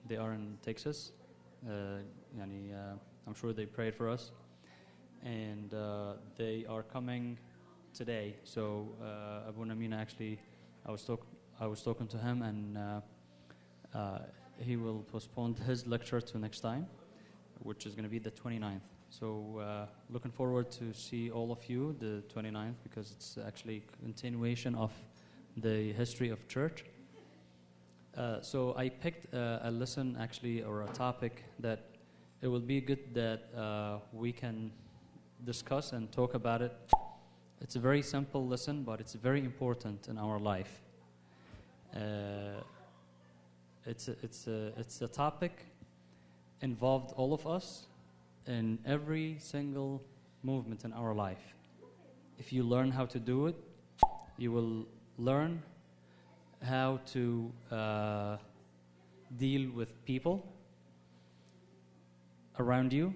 They are in Texas. I'm sure they prayed for us, and they are coming today. So Abu Namina actually, I was talking to him, and he will postpone his lecture to next time, which is going to be the 29th. So looking forward to see all of you the 29th, because it's actually a continuation of the history of church. So I picked a lesson actually, or a topic that it will be good that we can discuss and talk about it. It's a very simple lesson, but it's very important in our life. It's a topic involved all of us in every single movement in our life. If you learn how to do it, you will learn how to deal with people around you.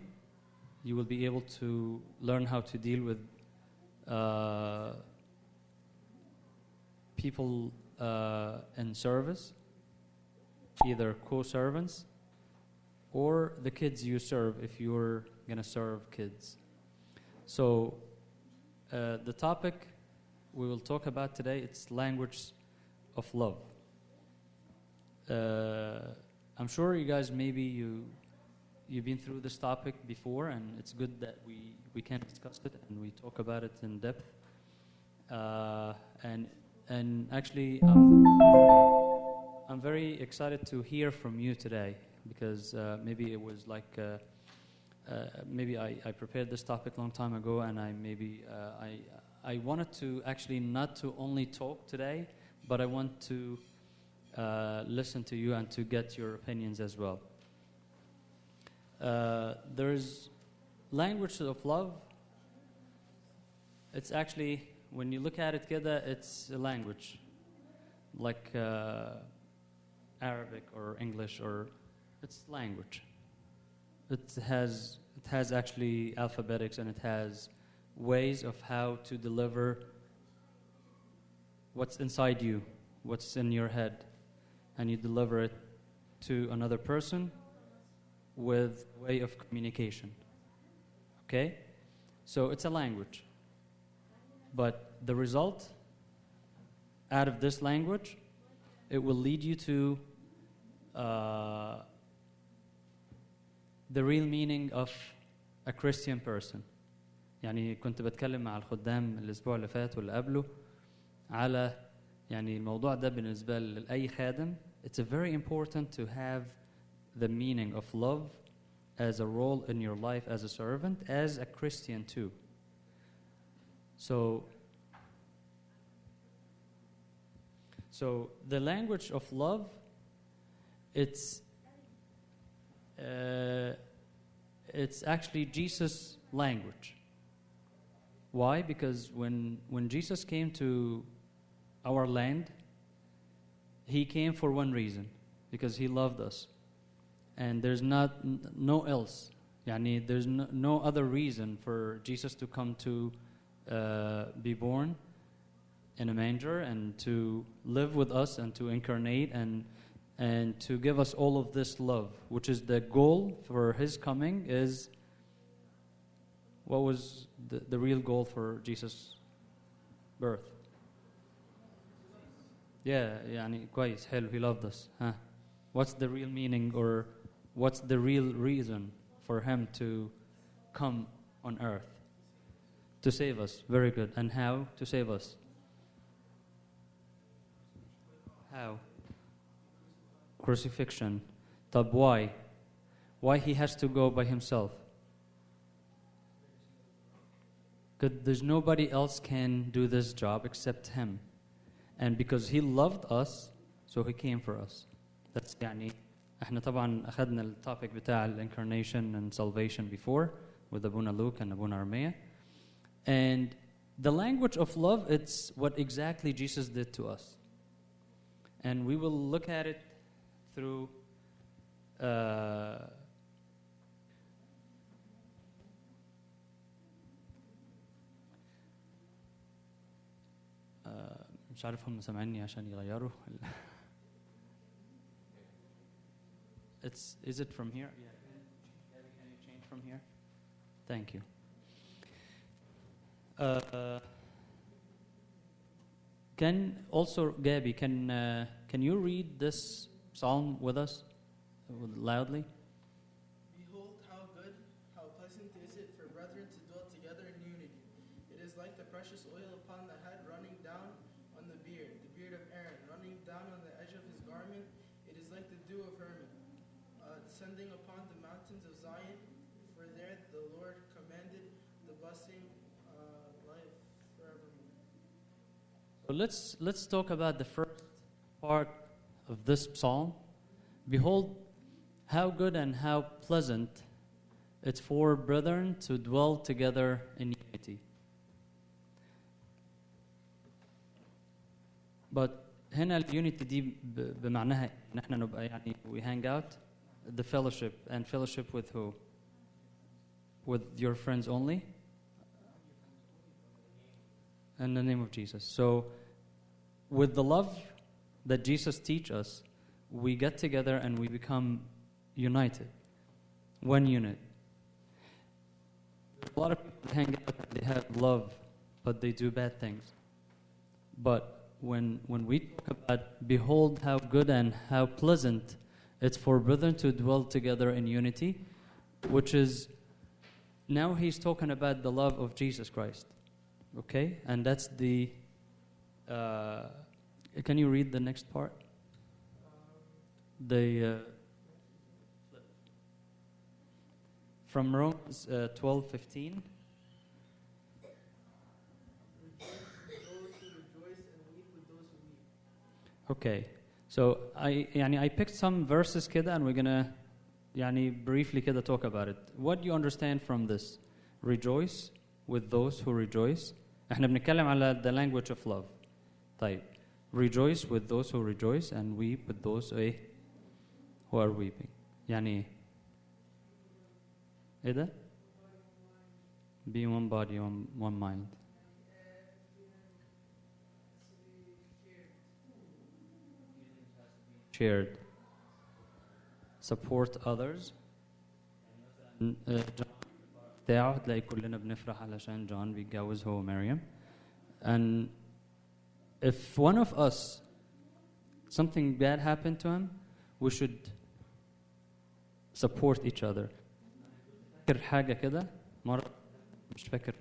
You will be able to learn how to deal with people in service, either co-servants or the kids you serve if you're going to serve kids. So the topic we will talk about today, it's language of love. I'm sure you guys, maybe you've been through this topic before, and it's good that we can discuss it and we talk about it in depth. And actually, I'm very excited to hear from you today, because maybe it was like maybe I prepared this topic a long time ago, and I wanted to actually not to only talk today, but I want to listen to you and to get your opinions as well. There's language of love. It's actually, when you look at it kida, it's a language like Arabic or English, or it's language. It has actually alphabetics, and it has ways of how to deliver what's inside you, what's in your head, and you deliver it to another person with way of communication. Okay? So it's a language. But the result out of this language, it will lead you to the real meaning of a Christian person. يعني كنت بتكلم مع الخدام الأسبوع اللي فات واللي قبله على يعني الموضوع ده بالنسبة لأي خادم. It's very important to have the meaning of love as a role in your life as a servant, as a Christian too. So the language of love, it's actually Jesus' language. Why? Because when Jesus came to our land, he came for one reason, because he loved us. And there's no else. Yani there's no other reason for Jesus to come to be born in a manger and to live with us and to incarnate and to give us all of this love, which is the goal for his coming. Is what was the real goal for Jesus' birth? Yeah, يعني كويس حلو, he loved us. Huh? What's the real meaning, or what's the real reason for him to come on earth? To save us. Very good. And how to save us? How? Crucifixion. But why? Why he has to go by himself? Because there's nobody else can do this job except him. And because he loved us, so he came for us. That's يعني احنا طبعا أخذنا التوبيك بتاع incarnation and salvation before with Abuna Luke and Abuna Armea. And the language of love, it's what exactly Jesus did to us. And we will look at it through مش عارف هم سامعيني عشان يغيروا Is it from here? Yeah. Can you change from here? Thank you. Gabby, can you read this psalm with us loudly? Behold, how good, how pleasant is it for brethren to dwell together in unity. It is like the precious oil upon the head running down on the beard of Aaron, running down on the edge of his garment. It is like the dew of Hermon, descending upon the mountains of Zion. For there the Lord commanded the blessing, life forevermore. So let's talk about the first part of this psalm. Behold, how good and how pleasant it's for brethren to dwell together in unity. But هنا اليونيتي دي بمعناها نحن نبقى يعني we hang out, the fellowship, and fellowship with who? With your friends only? In the name of Jesus. So with the love that Jesus teaches us, we get together and we become united. One unit. A lot of people hang out, they have love, but they do bad things. But when we talk about, behold how good and how pleasant it's for brethren to dwell together in unity, which is, now he's talking about the love of Jesus Christ. Okay? And that's the, can you read the next part? From Romans 12:15. Okay, so I picked some verses كده and we're gonna briefly كده talk about it. What do you understand from this? Rejoice with those who rejoice. احنا بنتكلم على the language of love. طيب, rejoice with those who rejoice and weep with those who are weeping. يعني ايه ده? Be one body, one mind. Shared. Support others. بتاعه تلاقي كلنا بنفرح علشان جون بيتجوز هو ومريم. And if one of us, something bad happened to him, we should support each other. فاكر حاجة كده مرة مش فاكر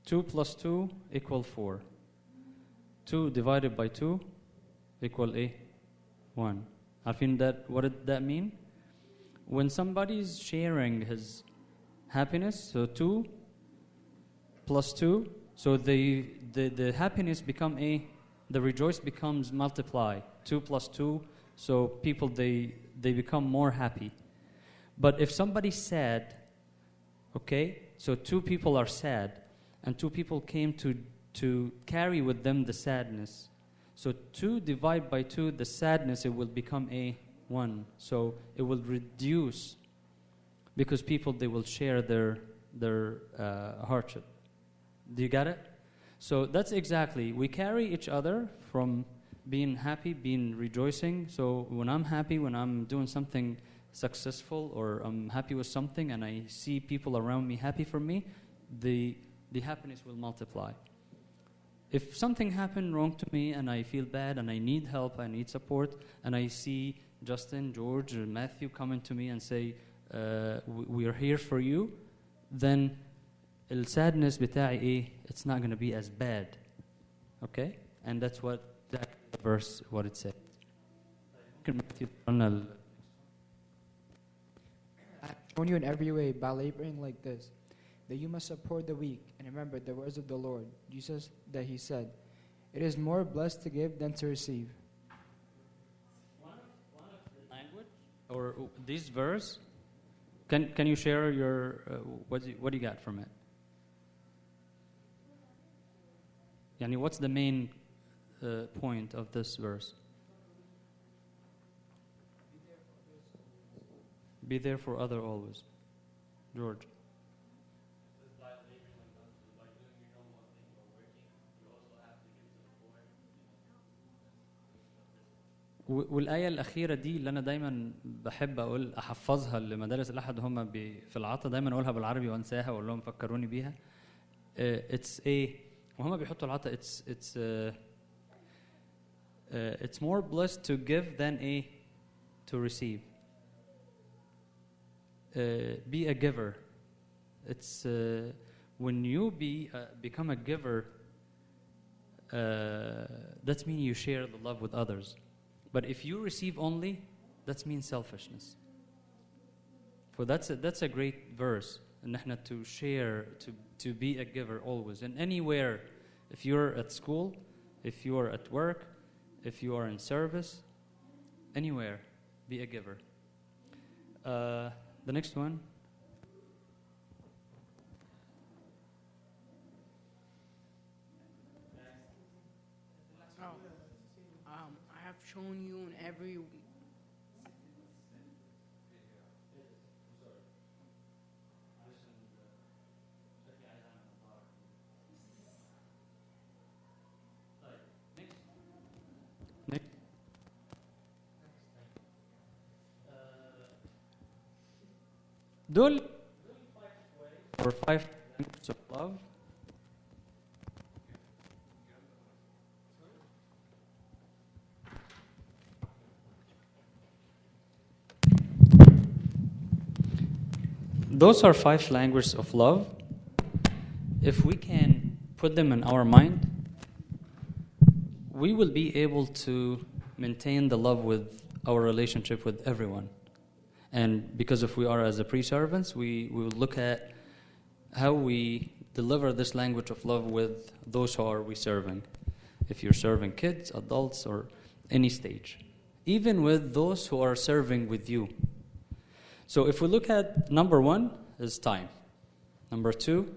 two plus 2 equal 4. 2 divided by 2 equal 1. عارفين that? What did that mean? When somebody's sharing his happiness, so 2 plus 2, so the happiness become the rejoice becomes multiply. 2 plus 2, so people they become more happy. But if somebody's sad, okay, so 2 people are sad, and 2 people came to carry with them the sadness. So 2 divided by 2, the sadness, it will become 1. So it will reduce because people, they will share their hardship. Do you get it? So that's exactly, we carry each other from being happy, being rejoicing. So when I'm happy, when I'm doing something successful, or I'm happy with something and I see people around me happy for me, the happiness will multiply. If something happened wrong to me and I feel bad and I need help, I need support, and I see Justin, George, or Matthew coming to me and say, we are here for you, then the sadness بتاعي it's not going to be as bad. Okay? And that's what that verse, what it said. I've shown you in every way by laboring like this, that you must support the weak, and remember the words of the Lord Jesus, that he said, it is more blessed to give than to receive. One of the language, or this verse, can you share your, what do you got from it? Yani, what's the main point of this verse? Be there for other always. George. والآية الأخيرة دي اللي أنا دايما بحب أحفظها لمدارس الأحد هم في العطا، دايما أقولها بالعربي وأنساها وأقول لهم فكروني بيها. It's a وهم بيحطوا العطا it's more blessed to give than to receive. Be a giver. It's when you become a giver, that means you share the love with others. But if you receive only, that means selfishness. So that's a great verse. And to share, to be a giver always. And anywhere, if you're at school, if you're at work, if you are in service, anywhere, be a giver. The next one. I have shown you in every. Next. دول or 5 languages of love. Those are 5 languages of love. If we can put them in our mind, we will be able to maintain the love with our relationship with everyone. And because if we are as a pre-servants, we will look at how we deliver this language of love with those who are we serving. If you're serving kids, adults, or any stage. Even with those who are serving with you. So if we look at number 1 is time. Number 2,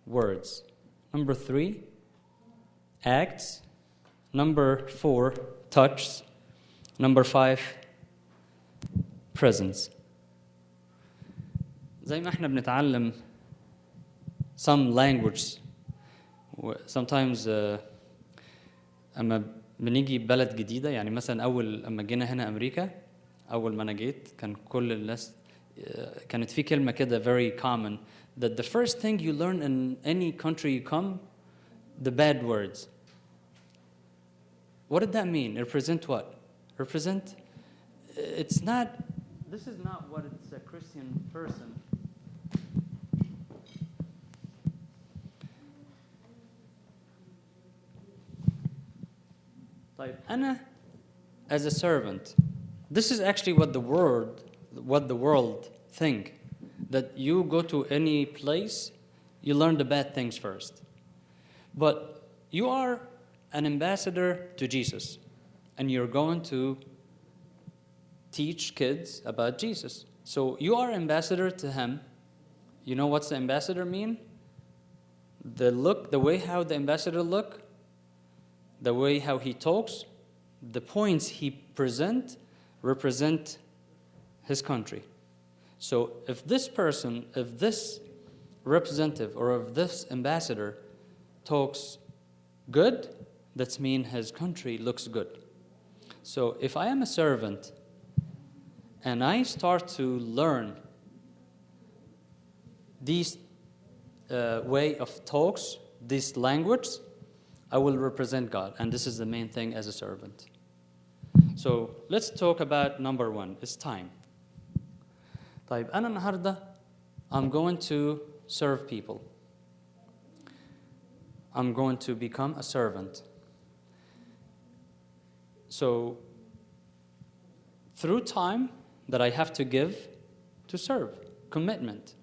words. Number 3, acts. Number 4, touch. Number 5, presence. زي ما احنا بنتعلم some language. Sometimes أما بنيجي بلد جديدة، يعني مثلا أول أما جينا هنا أمريكا، أول ما أنا جيت كان كل الناس كانت في كلمة كده very common that the first thing you learn in any country you come, the bad words. What did that mean? Represent what? Represent? It's not. This is not what it's a Christian person. طيب أنا as a servant, this is actually what the world think, that you go to any place, you learn the bad things first. But you are an ambassador to Jesus, and you're going to teach kids about Jesus. So you are ambassador to him. You know what's the ambassador mean? The way how the ambassador look, the way how he talks, the points he present represent his country. So if this person, if this representative or if this ambassador talks good, that means his country looks good. So if I am a servant and I start to learn these way of talks, this language, I will represent God. And this is the main thing as a servant. So let's talk about number 1, it's time. طيب أنا النهاردة I'm going to serve people. I'm going to become a servant. So through time that I have to give to serve, commitment.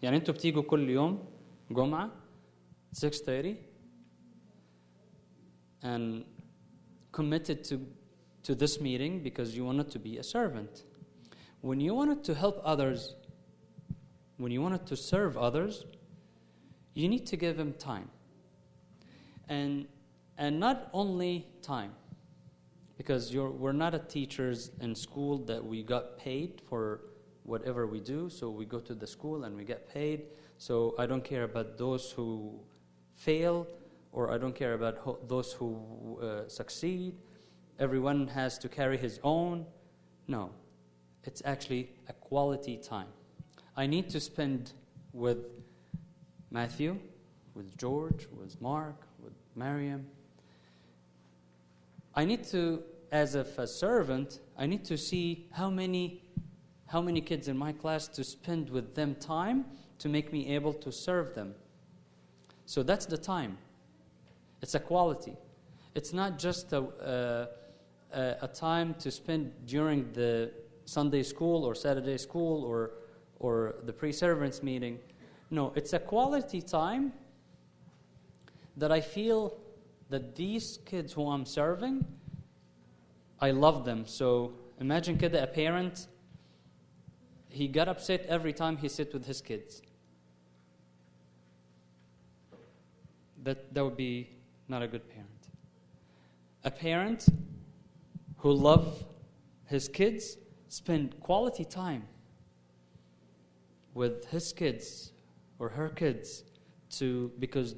يعني أنتوا بتيجوا كل يوم جمعة 6:30 and committed to this meeting because you wanted to be a servant. When you wanted to help others, when you wanted to serve others, you need to give them time. And not only time, because we're not a teachers in school that we got paid for whatever we do, so we go to the school and we get paid. So I don't care about those who fail, or I don't care about those who succeed. everyone has to carry his own. No, it's actually a quality time. I need to spend with Matthew, with George, with Mark, with Mariam. I need to, as a servant, I need to see how many kids in my class to spend with them time to make me able to serve them. So that's the time. It's a quality. It's not just a time to spend during the Sunday school or Saturday school or the pre-servants meeting. No, it's a quality time that I feel that these kids who I'm serving, I love them. So imagine كده a parent, he got upset every time he sit with his kids. That would be not a good parent. A parent who loves his kids spend quality time with his kids or her kids because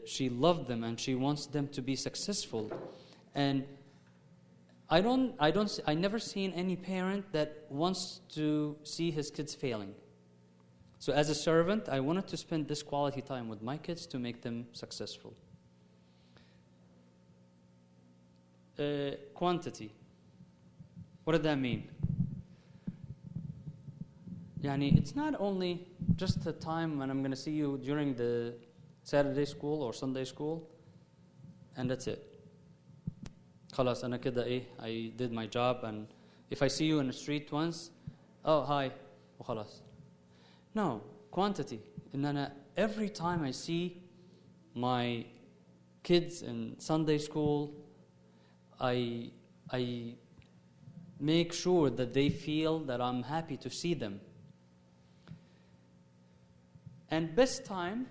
she loved them and she wants them to be successful. And I never seen any parent that wants to see his kids failing. So as a servant, I wanted to spend this quality time with my kids to make them successful. Quantity. What does that mean? Yani, it's not only just the time when I'm going to see you during the Saturday school or Sunday school, and that's it. خلاص أنا كده إيه, I did my job, and if I see you in the street once, oh hi, وخلاص. No, quantity. And then every time I see my kids in Sunday school, I make sure that they feel that I'm happy to see them. And best time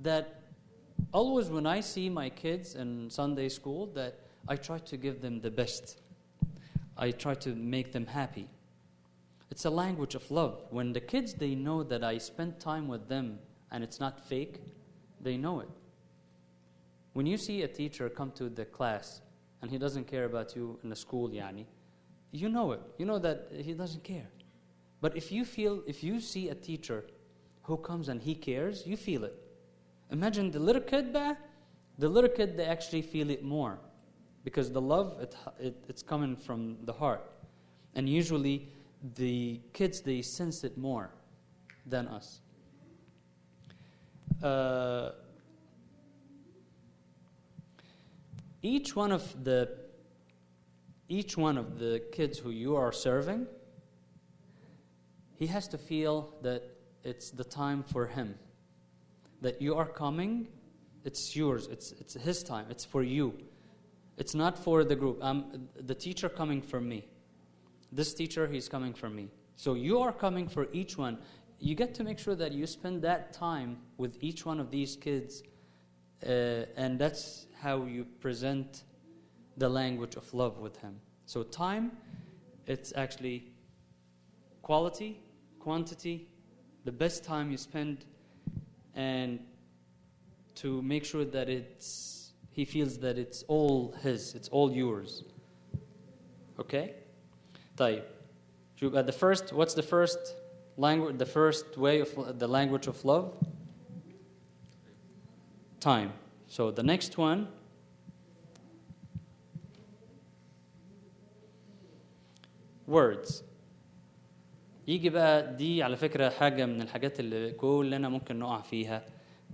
that always when I see my kids in Sunday school, that I try to give them the best. I try to make them happy. It's a language of love. When the kids, they know that I spend time with them and it's not fake, they know it. When you see a teacher come to the class and he doesn't care about you in the school, yani, you know it. You know that he doesn't care. But if you see a teacher who comes and he cares, you feel it. Imagine the little kid they actually feel it more. Because the love, it's coming from the heart. And usually the kids, they sense it more than us. Each one of the kids who you are serving, he has to feel that it's the time for him. That you are coming, it's yours, it's his time, it's for you. It's not for the group. The teacher coming for me. This teacher, he's coming for me. So you are coming for each one. You get to make sure that you spend that time with each one of these kids, and that's how you present the language of love with him. So time, it's actually quality, quantity, the best time you spend, and to make sure that he feels that it's all his, it's all yours. Okay? طيب. What's the first language, the first way of the language of love? Time. So the next one, words. يجي بقى دي على فكرة حاجة من الحاجات اللي كلنا ممكن نقع فيها,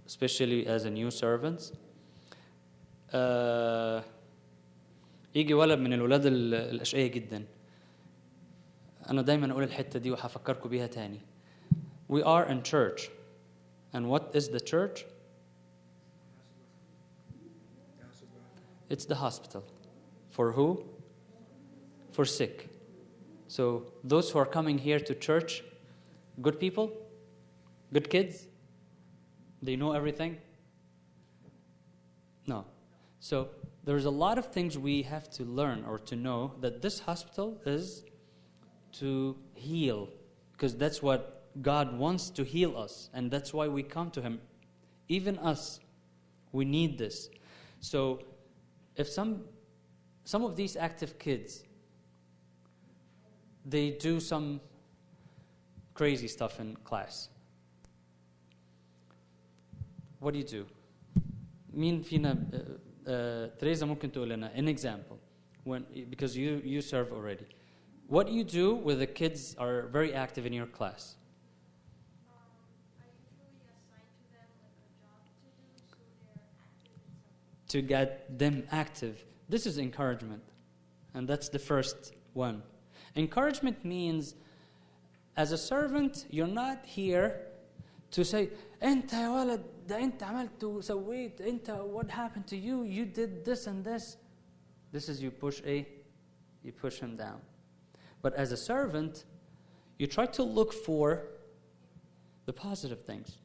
especially as a new servants. يجي ولد من الولاد الأشقية جدا. أنا دايما أقول الحتة دي وهفكركم بيها تاني. We are in church. And what is the church? It's the hospital. For who? For sick. So those who are coming here to church, good people, good kids, they know everything? No. So there's a lot of things we have to learn or to know, that this hospital is to heal, because that's what God wants, to heal us, and that's why we come to Him. Even us, we need this. So if some of these active kids, they do some crazy stuff in class. What do you do? مين فينا تريزا ممكن تقول لنا an example because you serve already. What do you do when the kids are very active in your class? I usually assign to them like a job to do so they're active in something. To get them active. This is encouragement. And that's the first one. Encouragement means, as a servant, you're not here to say, أنت يا ولد ده أنت عملت وسويت أنت what happened to you? You did this and this. This is you push him down. But as a servant, you try to look for the positive things.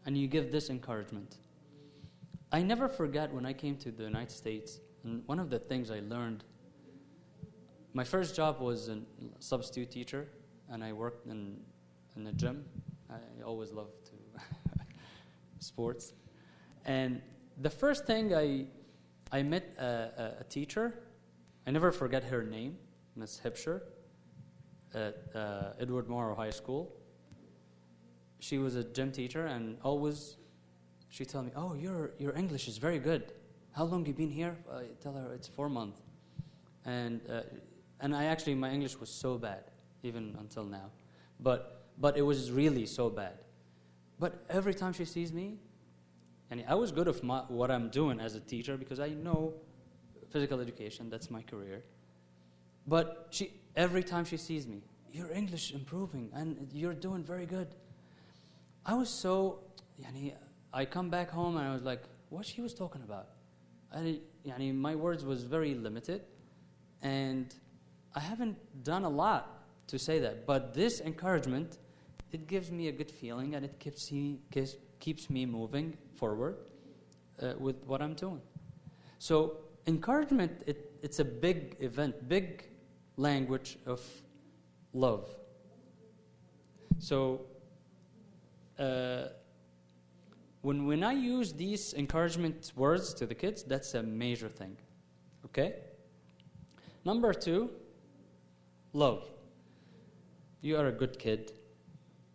And you give this encouragement. I never forget when I came to the United States, and one of the things I learned, my first job was a substitute teacher, and I worked in a gym. I always loved to sports. And the first thing I met a teacher, I never forget her name, Miss Hipsher, at Edward Morrow High School. She was a gym teacher, and always she told me, "Oh, your English is very good. How long you been here?" I tell her it's 4 months, and I actually my English was so bad even until now, but it was really so bad. But every time she sees me, and I was good at what I'm doing as a teacher because I know physical education, that's my career. But every time she sees me, your English improving and you're doing very good. I was so, I come back home and I was like, what she was talking about? My words was very limited, and I haven't done a lot to say that. But this encouragement, it gives me a good feeling, and it keeps me moving forward with what I'm doing. So encouragement, it's a big event, big language of love. So when I use these encouragement words to the kids, that's a major thing. Okay? Number 2, love. You are a good kid.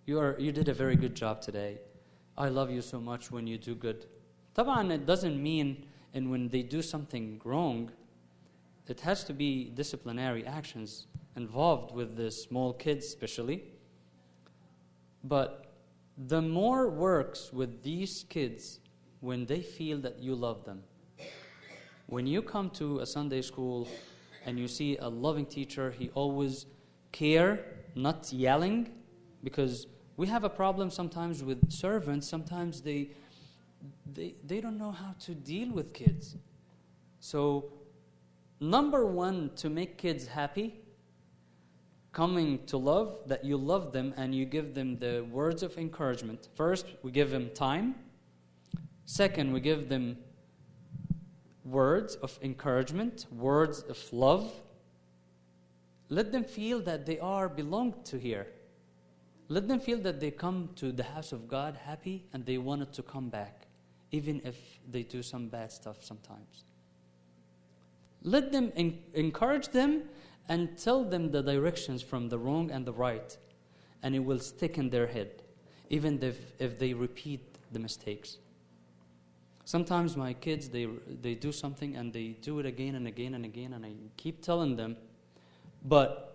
You did a very good job today. I love you so much when you do good. طبعا it doesn't mean, and when they do something wrong, it has to be disciplinary actions involved with the small kids especially. But the more works with these kids when they feel that you love them. When you come to a Sunday school and you see a loving teacher, he always care, not yelling, because we have a problem sometimes with servants. Sometimes they don't know how to deal with kids. So, number 1, to make kids happy, coming to love, that you love them and you give them the words of encouragement. First, we give them time. Second, we give them words of encouragement, words of love. Let them feel that they are belonged to here. Let them feel that they come to the house of God happy and they wanted to come back, even if they do some bad stuff sometimes. Let them encourage them and tell them the directions from the wrong and the right, and it will stick in their head, even if they repeat the mistakes. Sometimes my kids, they do something and they do it again and again and again, and I keep telling them, but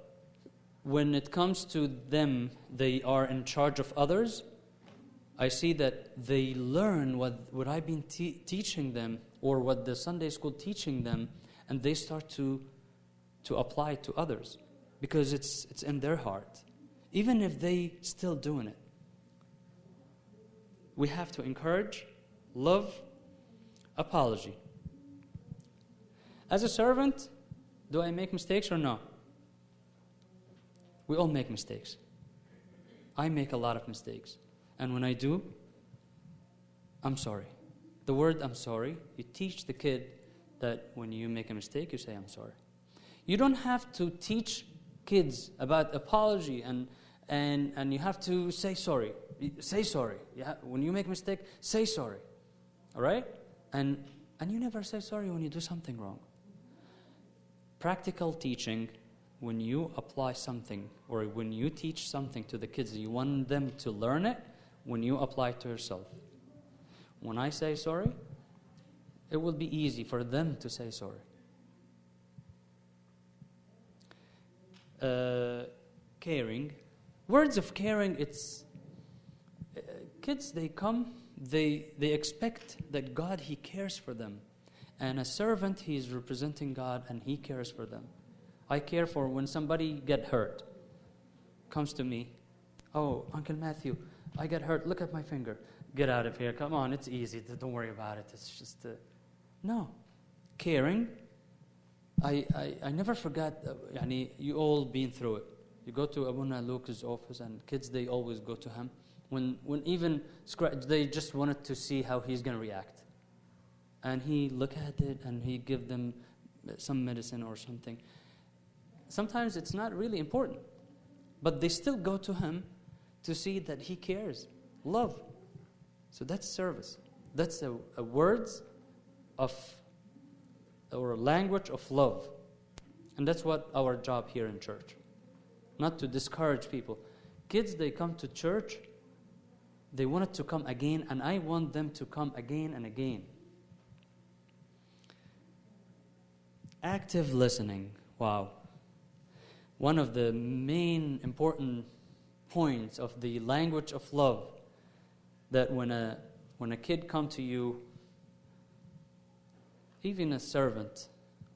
when it comes to them, they are in charge of others. I see that they learn what I've been teaching them, or what the Sunday school teaching them, and they start to apply it to others, because it's in their heart, even if they still doing it. We have to encourage, love, apology. As a servant, do I make mistakes or no? We all make mistakes. I make a lot of mistakes. And when I do, I'm sorry. The word I'm sorry, you teach the kid that when you make a mistake, you say, I'm sorry. You don't have to teach kids about apology and you have to say sorry. Say sorry. When you make a mistake, say sorry. All right? And you never say sorry when you do something wrong. practical teaching, when you apply something or when you teach something to the kids, you want them to learn it when you apply it to yourself. When I say sorry, it will be easy for them to say sorry. Caring. Words of caring, it's... kids, they come, they expect that God, He cares for them. And a servant, he is representing God and He cares for them. I care for when somebody get hurt, comes to me, oh, Uncle Matthew, I get hurt, look at my finger. Get out of here, come on, it's easy, don't worry about it. It's just, no. Caring, I never forgot, you all been through it. You go to Abuna Luke's office and kids, they always go to him. When even they just wanted to see how he's going to react. And he look at it and he give them some medicine or something. Sometimes it's not really important. But they still go to him to see that he cares. Love. So that's service. That's a words of, or a language of love. And that's what our job here in church. Not to discourage people. Kids, they come to church, they wanted to come again, and I want them to come again and again. Active listening. Wow. One of the main important points of the language of love, that when a kid come to you, even a servant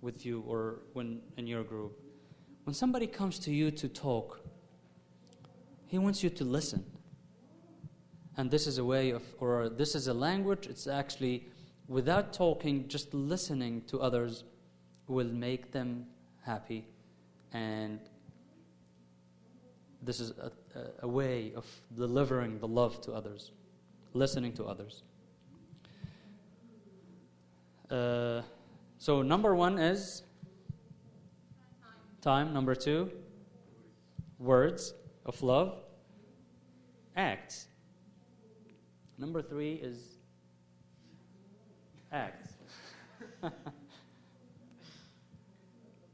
with you or when in your group, when somebody comes to you to talk, he wants you to listen. And this is a way of, or this is a language, it's actually, without talking, just listening to others will make them happy. And this is a way of delivering the love to others, listening to others. So number 1 is time. Number 2, words of love. Acts. Number 3 is acts.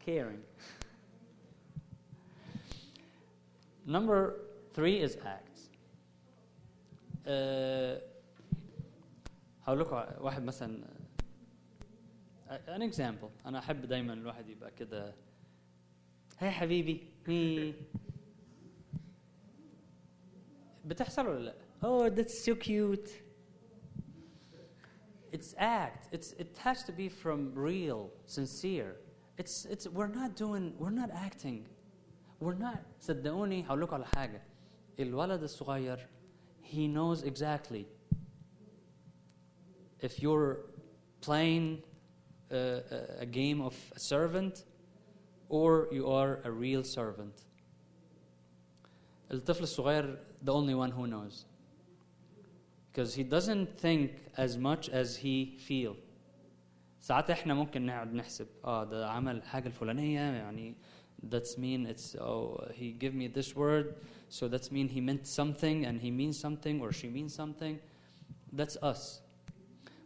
Caring. Number 3 is acts. هقول لكم واحد مثلا an example. أنا أحب دايما الواحد يبقى كده هاي حبيبي بتحصل ولا لا؟ Oh, that's so cute. It's act. It has to be from real, sincere. We're not acting. We're not. صدقوني هقول لكم على حاجة. الولد الصغير, he knows exactly if you're playing a game of a servant or you are a real servant. الطفل الصغير, the only one who knows. Because he doesn't think as much as he feel. ساعات احنا ممكن نقعد نحسب ده عمل حاجة الفلانية يعني that's mean it's he give me this word so that's mean he meant something and he means something or she means something. That's us.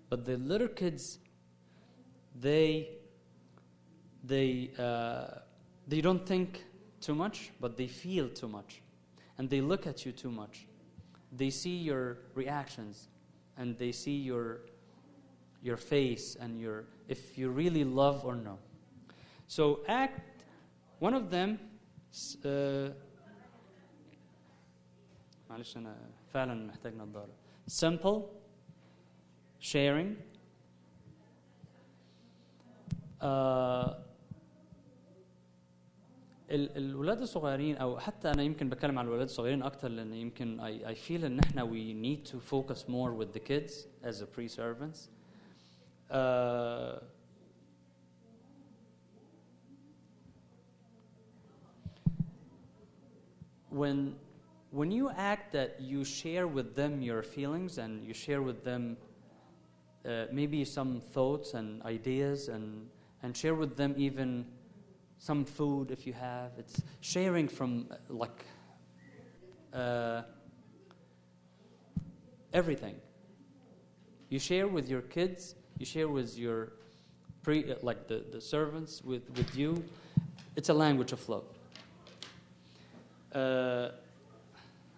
But the little kids, they don't think too much, but they feel too much. And they look at you too much. They see your reactions and they see your face and if you really love or no. So act, one of them معلش أنا فعلا محتاج نظارة. Simple, sharing, الولاد الصغيرين او حتى انا يمكن بتكلم على الولاد الصغيرين اكتر لان يمكن I feel ان احنا we need to focus more with the kids as a pre-servants. When you act that you share with them your feelings and you share with them maybe some thoughts and ideas and share with them even some food if you have. It's sharing from everything. You share with your kids, you share with your like the servants with you, it's a language of love.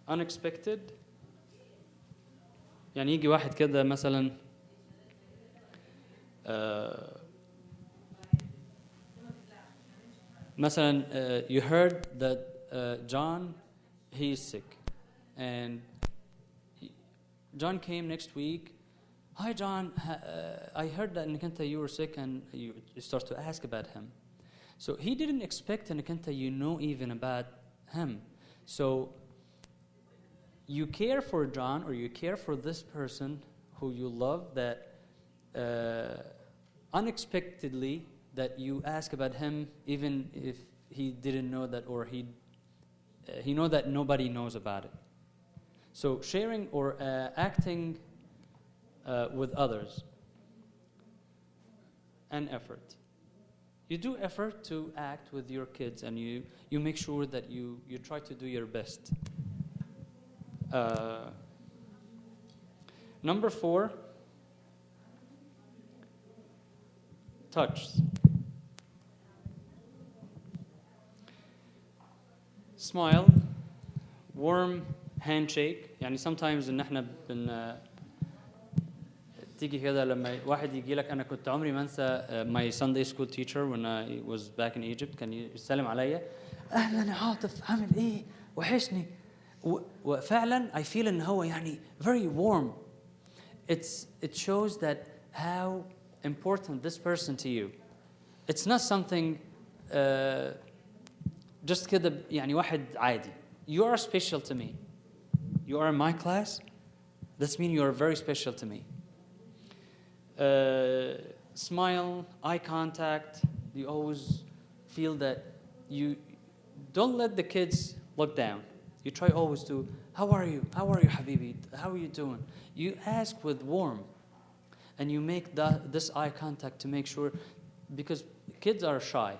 Unexpected, يعني يجي واحد كده مثلا مثلا you heard that John, he is sick, and John came next week. Hi John, I heard that you were sick, and you start to ask about him. So he didn't expect you know even about him. So you care for John, or you care for this person who you love, that unexpectedly that you ask about him, even if he didn't know that, or he know that nobody knows about it. So sharing or acting with others, and effort. You do effort to act with your kids, and you make sure that you try to do your best. Number 4, touch. Smile, warm handshake. يعني sometimes إن إحنا تيجي كده لما واحد يجي لك. أنا كنت عمري ما أنسى my Sunday school teacher when I was back in Egypt. كان يسلم عليا، أهلا يا عاطف، عامل إيه؟ وحشني. وفعلا I feel إن هو يعني very warm. It shows that how important this person to you. It's not something just كده يعني واحد عادي. You are special to me. You are in my class. That means you are very special to me. Smile, eye contact. You always feel that you don't let the kids look down. You try always to, how are you? How are you, Habibi? How are you doing? You ask with warmth, and you make this eye contact to make sure, because kids are shy.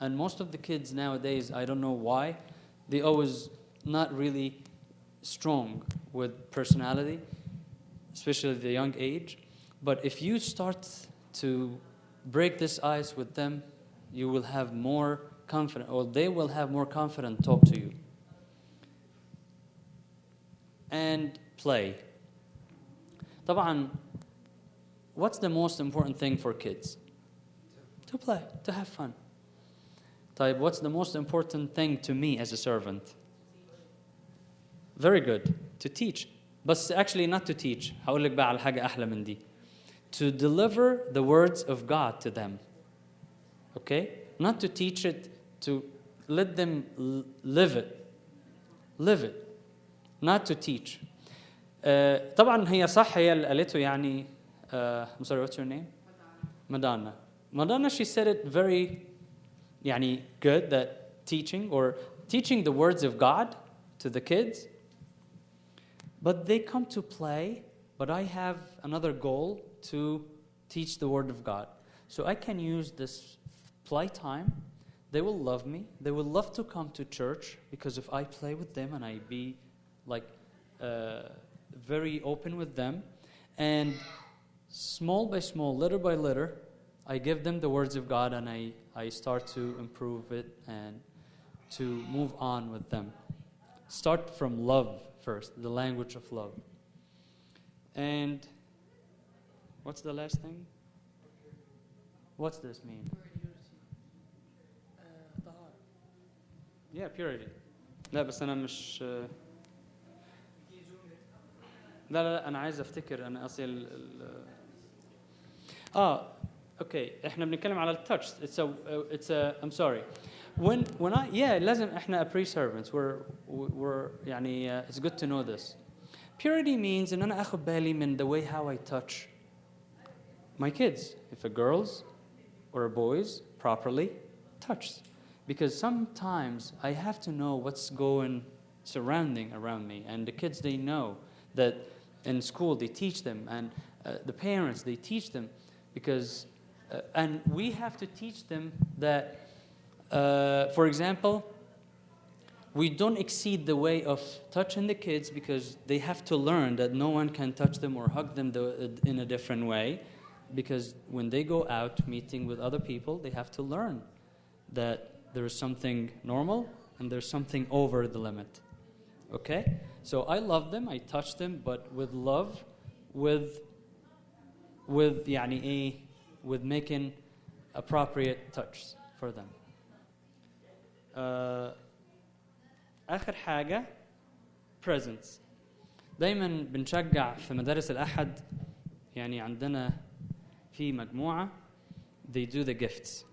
And most of the kids nowadays, I don't know why, they always not really strong with personality, especially at the young age. But if you start to break this ice with them, you will have more confidence, or they will have more confidence talk to you. And play. طبعا, what's the most important thing for kids? To play, to have fun. طيب, what's the most important thing to me as a servant? Very good. To teach. But actually not to teach. هقول لك بقى على حاجة أحلى من دي. To deliver the words of God to them. Okay? Not to teach it, to let them live it. Live it. Not to teach. طبعا هي صح، هي اللي قالته يعني I'm sorry, what's your name? Madonna. Madonna, she said it very يعني good, that teaching the words of God to the kids. But they come to play, but I have another goal to teach the word of God. So I can use this play time. They will love me. They will love to come to church, because if I play with them and I be like very open with them, and small by small, letter by letter, I give them the words of God, and I start to improve it and to move on with them. Start from love first, the language of love. And what's the last thing? What's this mean? Yeah, purity. لا بس أنا مش لا أنا عايز أفتكر. أنا أصل okay. إحنا بنتكلم على التouch. It's a I'm sorry. When I لازم إحنا pre-servants. We're يعني it's good to know this. Purity means إن أنا أخذ بالي من the way how I touch my kids. If a girls or a boys properly touched. Because sometimes I have to know what's surrounding around me. And the kids, they know that in school they teach them, and the parents, they teach them. Because, and we have to teach them that, for example, we don't exceed the way of touching the kids, because they have to learn that no one can touch them or hug them in a different way. because when they go out meeting with other people, they have to learn that there is something normal and there's something over the limit. Okay? So I love them, I touch them, but with love, with making appropriate touches for them. آخر حاجة presents. دايما بنشجع في مدارس الأحد، يعني عندنا في مجموعة they do the gifts.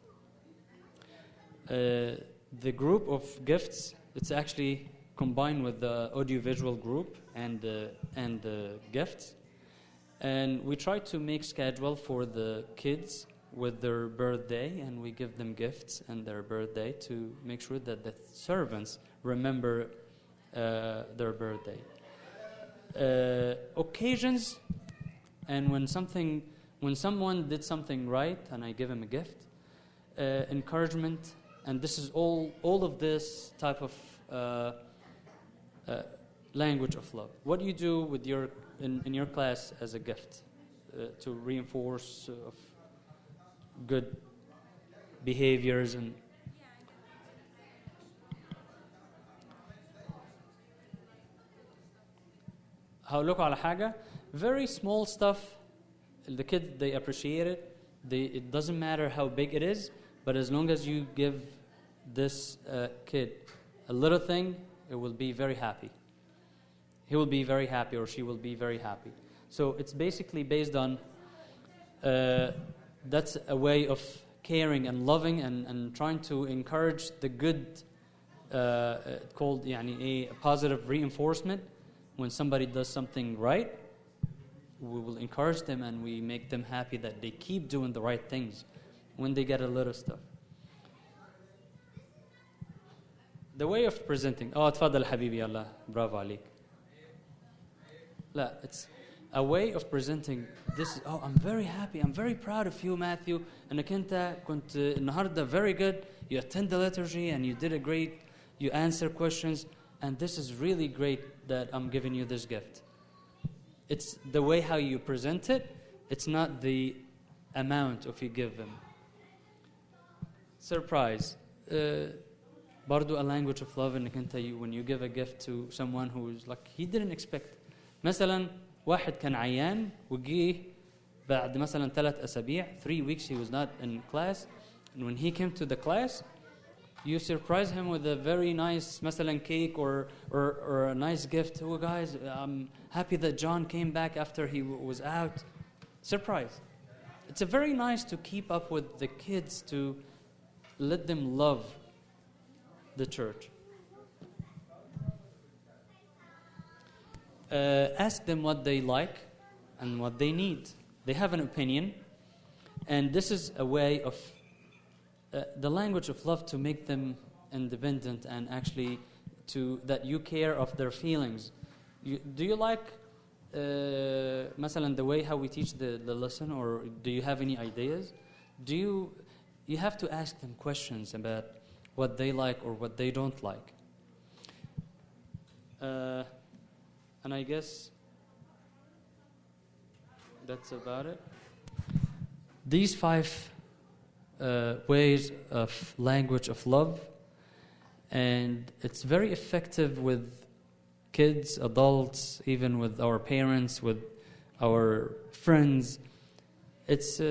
The group of gifts, it's actually combined with the audiovisual group and the gifts. And we try to make schedule for the kids with their birthday, and we give them gifts and their birthday to make sure that the servants remember their birthday. Occasions, and when someone did something right and I give him a gift, encouragement, and this is all of this type of language of love. What do you do with in your class as a gift to reinforce of good behaviors and هقول لكم على حاجة very small stuff. The kids, they appreciate it. It doesn't matter how big it is, but as long as you give this kid a little thing, it will be very happy. He will be very happy, or she will be very happy. So it's basically based on that's a way of caring and loving and trying to encourage the good, called يعني a positive reinforcement. When somebody does something right, we will encourage them and we make them happy that they keep doing the right things when they get a little stuff. The way of presenting. تفضل حبيبي يلا برافو عليك. لا, it's a way of presenting this. I'm very happy. I'm very proud of you, Matthew. انك انت كنت النهارده very good. You attend the liturgy and you did a great. You answer questions, and this is really great that I'm giving you this gift. It's the way how you present it. It's not the amount of you give them. Surprise. برضو a language of love انك انت when you give a gift to someone who is like he didn't expect. مثلا واحد كان عيان وجيه بعد مثلا 3 أسابيع 3 weeks he was not in class, and when he came to the class you surprise him with a very nice مثلا cake or a nice gift. Oh guys, I'm happy that John came back after he was out. Surprise. It's a very nice to keep up with the kids, to let them love the church. Ask them what they like and what they need. They have an opinion, and this is a way of the language of love to make them independent and actually that you care of their feelings. Do you like مثلا the way how we teach the lesson, or do you have any ideas? You have to ask them questions about what they like or what they don't like. And I guess that's about it. These 5 ways of language of love, and it's very effective with kids, adults, even with our parents, with our friends. It's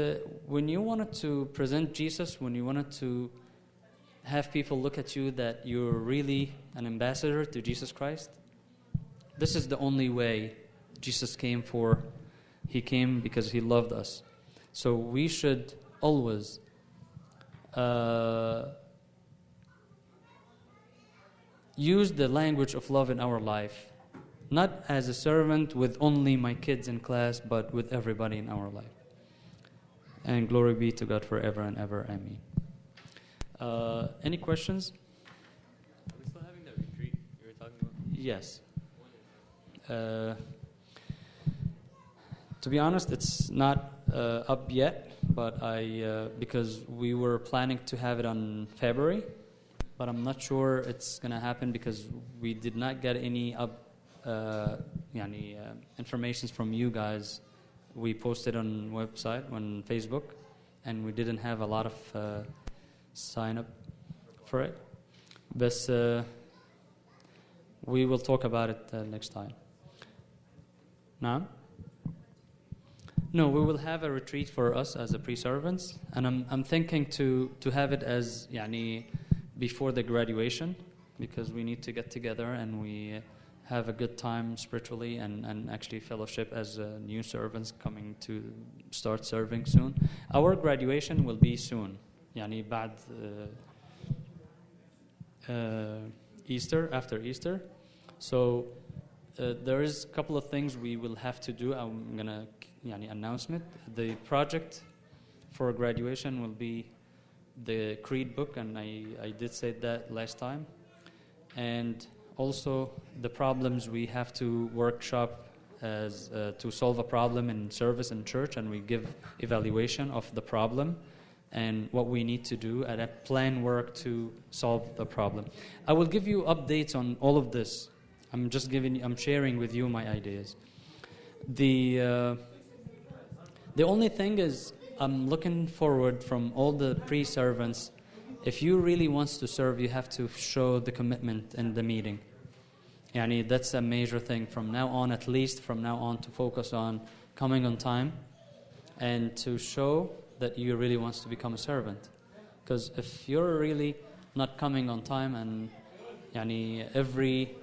when you wanted to present Jesus, when you wanted to have people look at you that you're really an ambassador to Jesus Christ, this is the only way Jesus came for. He came because he loved us. So we should always use the language of love in our life, not as a servant with only my kids in class, but with everybody in our life. And glory be to God forever and ever. Amen. Any questions? Are we still having that retreat you were talking about? Yes. To be honest, it's not up yet, but because we were planning to have it on February, but I'm not sure it's going to happen because we did not get any information from you guys we posted on website, on Facebook, and we didn't have a lot of sign up for it. But we will talk about it next time. Now? No, we will have a retreat for us as a pre-servants, and I'm thinking to have it as يعني before the graduation, because we need to get together and we have a good time spiritually and actually fellowship as new servants coming to start serving soon. Our graduation will be soon, يعني بعد Easter, after Easter. So there is a couple of things we will have to do. I'm gonna announcement. The project for graduation will be the Creed book, and I did say that last time. And also the problems we have to workshop as to solve a problem in service in church, and we give evaluation of the problem and what we need to do and a plan work to solve the problem. I will give you updates on all of this. I'm sharing with you my ideas. The only thing is, I'm looking forward from all the pre-servants. If you really wants to serve, you have to show the commitment in the meeting. Yani that's a major thing from now on, at least from now on, to focus on coming on time and to show that you really wants to become a servant. Because if you're really not coming on time and yani every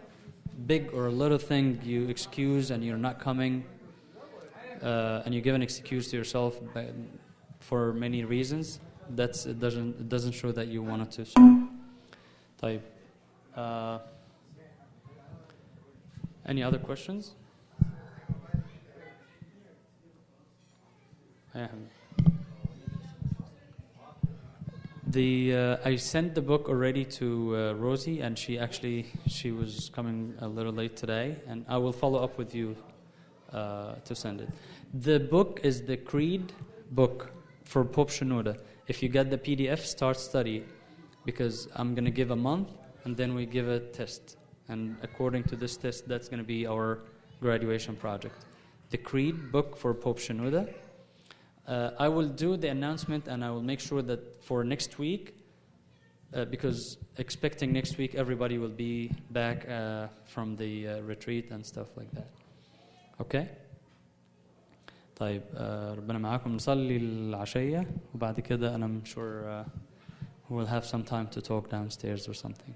big or little thing you excuse and you're not coming, and you give an excuse to yourself for many reasons, it doesn't show that you wanted to serve. طيب. Any other questions? I sent the book already to Rosie, and she was coming a little late today, and I will follow up with you to send it. The book is the Creed book for Pope Shenouda. If you get the PDF, start study, because I'm going to give a month, and then we give a test. And according to this test, that's going to be our graduation project. The Creed book for Pope Shenouda. I will do the announcement, and I will make sure that for next week, because expecting next week everybody will be back from the retreat and stuff like that. Okay? طيب ربنا معاكم. نصلي العشية وبعد كده I'm sure we'll have some time to talk downstairs or something.